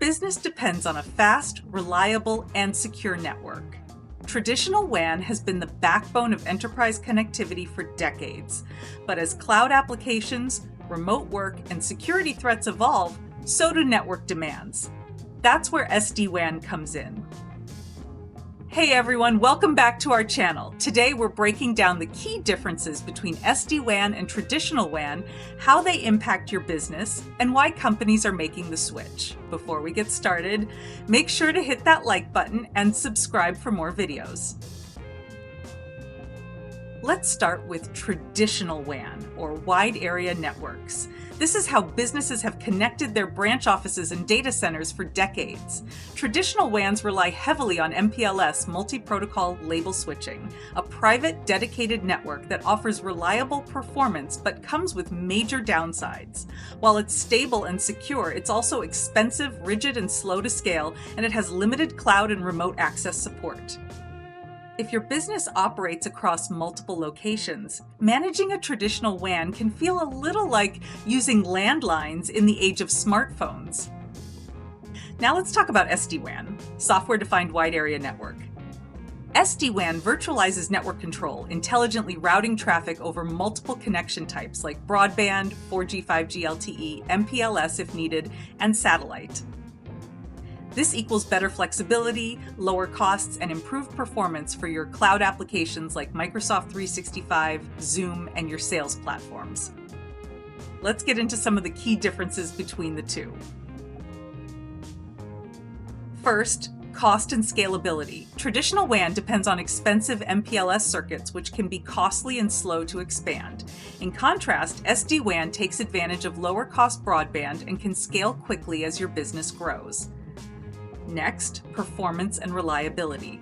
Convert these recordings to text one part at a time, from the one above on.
business depends on a fast, reliable, and secure network. Traditional WAN has been the backbone of enterprise connectivity for decades, but as cloud applications, remote work, and security threats evolve, so do network demands. That's where SD-WAN comes in. Hey everyone, welcome back to our channel. Today we're breaking down the key differences between SD-WAN and traditional WAN, how they impact your business, and why companies are making the switch. Before we get started, make sure to hit that like button and subscribe for more videos. Let's start with traditional WAN, or wide area networks. This is how businesses have connected their branch offices and data centers for decades. Traditional WANs rely heavily on MPLS multi-protocol label switching, a private, dedicated network that offers reliable performance but comes with major downsides. While it's stable and secure, it's also expensive, rigid, and slow to scale, and it has limited cloud and remote access support. If your business operates across multiple locations, managing a traditional WAN can feel a little like using landlines in the age of smartphones. Now let's talk about SD-WAN, Software-Defined Wide Area Network. SD-WAN virtualizes network control, intelligently routing traffic over multiple connection types like broadband, 4G, 5G LTE, MPLS if needed, and satellite. This equals better flexibility, lower costs, and improved performance for your cloud applications like Microsoft 365, Zoom, and your sales platforms. Let's get into some of the key differences between the two. First, cost and scalability. Traditional WAN depends on expensive MPLS circuits, which can be costly and slow to expand. In contrast, SD-WAN takes advantage of lower-cost broadband and can scale quickly as your business grows. Next, performance and reliability.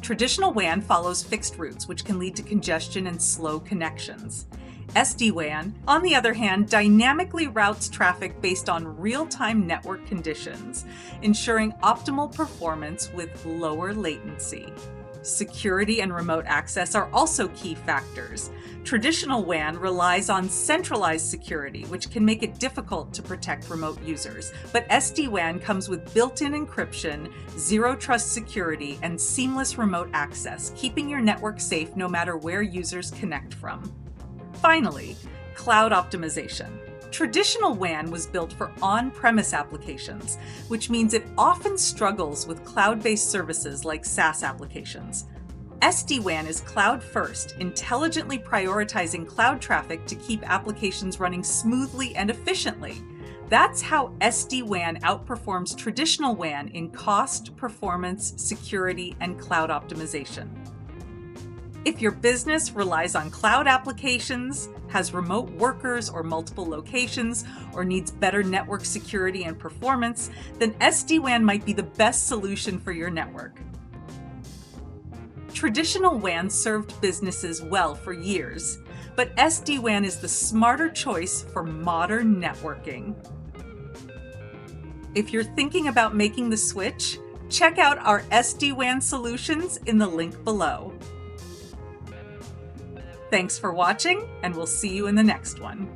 Traditional WAN follows fixed routes, which can lead to congestion and slow connections. SD-WAN, on the other hand, dynamically routes traffic based on real-time network conditions, ensuring optimal performance with lower latency. Security and remote access are also key factors. Traditional WAN relies on centralized security, which can make it difficult to protect remote users. But SD-WAN comes with built-in encryption, zero-trust security, and seamless remote access, keeping your network safe no matter where users connect from. Finally, cloud optimization. Traditional WAN was built for on-premise applications, which means it often struggles with cloud-based services like SaaS applications. SD-WAN is cloud-first, intelligently prioritizing cloud traffic to keep applications running smoothly and efficiently. That's how SD-WAN outperforms traditional WAN in cost, performance, security, and cloud optimization. If your business relies on cloud applications, has remote workers or multiple locations, or needs better network security and performance, then SD-WAN might be the best solution for your network. Traditional WAN served businesses well for years, but SD-WAN is the smarter choice for modern networking. If you're thinking about making the switch, check out our SD-WAN solutions in the link below. Thanks for watching, and we'll see you in the next one.